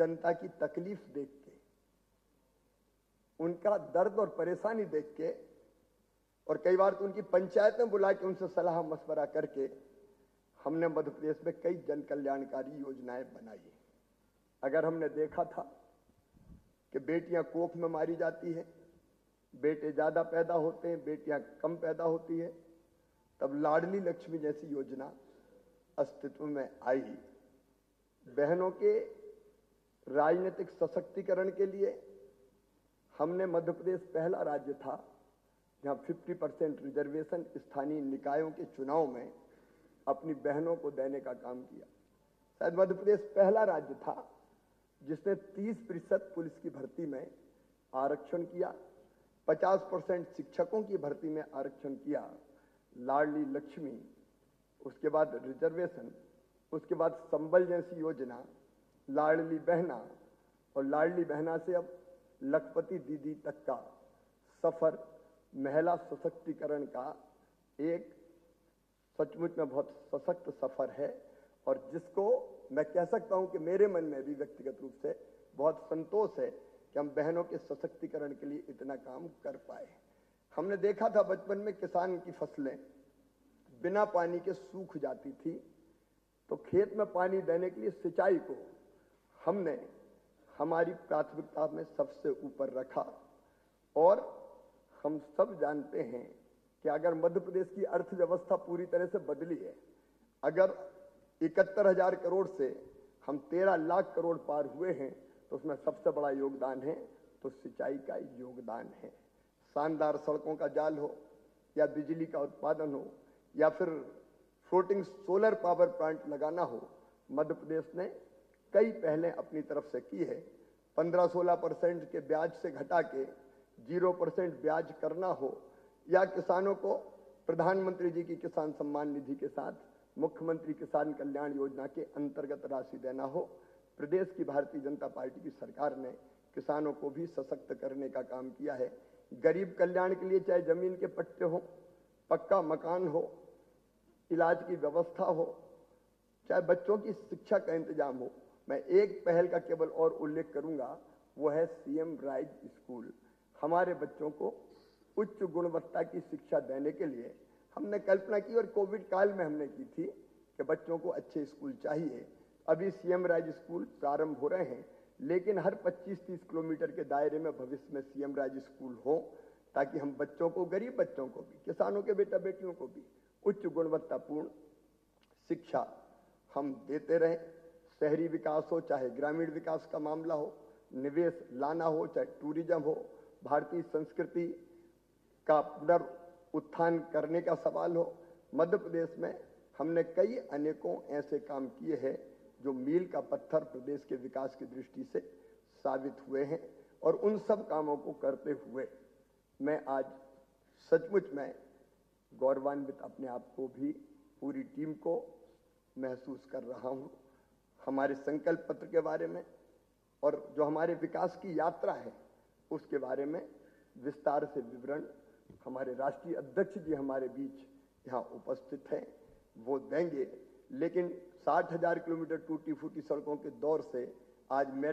जनता की तकलीफ देख के, उनका दर्द और परेशानी देख के, और कई बार तो उनकी पंचायत में बुला के उनसे सलाह मशवरा करके हमने मध्य प्रदेश में कई जन कल्याणकारी योजनाएं बनाई है। अगर हमने देखा था कि बेटियां कोख में मारी जाती है, बेटे ज्यादा पैदा होते हैं, बेटियां कम पैदा होती है, तब लाडली लक्ष्मी जैसी योजना अस्तित्व में आई। बहनों के राजनीतिक सशक्तिकरण के लिए हमने मध्य प्रदेश पहला राज्य था जहां 50% रिजर्वेशन स्थानीय निकायों के चुनाव में अपनी बहनों को देने का काम किया। शायद मध्य प्रदेश पहला राज्य था जिसने 30% पुलिस की भर्ती में आरक्षण किया, 50% शिक्षकों की भर्ती में आरक्षण किया। लाडली लक्ष्मी, उसके बाद रिजर्वेशन, उसके बाद संबल जैसी योजना, लाडली बहना, और लाडली बहना से अब लखपति दीदी तक का सफर महिला सशक्तिकरण का एक सचमुच में बहुत सशक्त सफर है, और जिसको मैं कह सकता हूं कि मेरे मन में भी व्यक्तिगत रूप से बहुत संतोष है कि हम बहनों के सशक्तिकरण के लिए इतना काम कर पाए। हमने देखा था बचपन में किसान की फसलें बिना पानी के सूख जाती थी, तो खेत में पानी देने के लिए सिंचाई को हमने हमारी प्राथमिकता में सबसे ऊपर रखा। और हम सब जानते हैं कि अगर मध्य प्रदेश की अर्थव्यवस्था पूरी तरह से बदली है, अगर 71,000 करोड़ से हम 13 लाख करोड़ पार हुए हैं, तो उसमें सबसे बड़ा योगदान है तो सिंचाई का योगदान है। शानदार सड़कों का जाल हो, या बिजली का उत्पादन हो, या फिर फ्लोटिंग सोलर पावर प्लांट लगाना हो, मध्य प्रदेश ने कई पहलें अपनी तरफ से की है। 15-16% के ब्याज से घटा के 0% ब्याज करना हो, या किसानों को प्रधानमंत्री जी की किसान सम्मान निधि के साथ मुख्यमंत्री किसान कल्याण योजना के अंतर्गत राशि देना हो, प्रदेश की भारतीय जनता पार्टी की सरकार ने किसानों को भी सशक्त करने का काम किया है। गरीब कल्याण के लिए चाहे जमीन के पट्टे हो, पक्का मकान हो, इलाज की व्यवस्था हो, चाहे बच्चों की शिक्षा का इंतजाम हो। मैं एक पहल का केवल और उल्लेख करूंगा, वो है सीएम राइज स्कूल। हमारे बच्चों को उच्च गुणवत्ता की शिक्षा देने के लिए हमने कल्पना की, और कोविड काल में हमने की थी कि बच्चों को अच्छे स्कूल चाहिए। अभी सीएम राइज स्कूल प्रारंभ हो रहे हैं, लेकिन हर 25-30 किलोमीटर के दायरे में भविष्य में सीएम राइज स्कूल हो, ताकि हम बच्चों को, गरीब बच्चों को भी, किसानों के बेटा बेटियों को भी उच्च गुणवत्तापूर्ण शिक्षा हम देते रहें। शहरी विकास हो, चाहे ग्रामीण विकास का मामला हो, निवेश लाना हो, चाहे टूरिज्म हो, भारतीय संस्कृति का पुनरुत्थान करने का सवाल हो, मध्य प्रदेश में हमने कई अनेकों ऐसे काम किए हैं जो मील का पत्थर प्रदेश के विकास की दृष्टि से साबित हुए हैं। और उन सब कामों को करते हुए मैं आज सचमुच में गौरवान्वित अपने आप को भी, पूरी टीम को महसूस कर रहा हूं। हमारे संकल्प पत्र के बारे में और जो हमारे विकास की यात्रा है उसके बारे में विस्तार से विवरण हमारे राष्ट्रीय अध्यक्ष जी हमारे बीच यहाँ उपस्थित हैं, वो देंगे। लेकिन 60,000 किलोमीटर टूटी फूटी सड़कों के दौर से आज मैं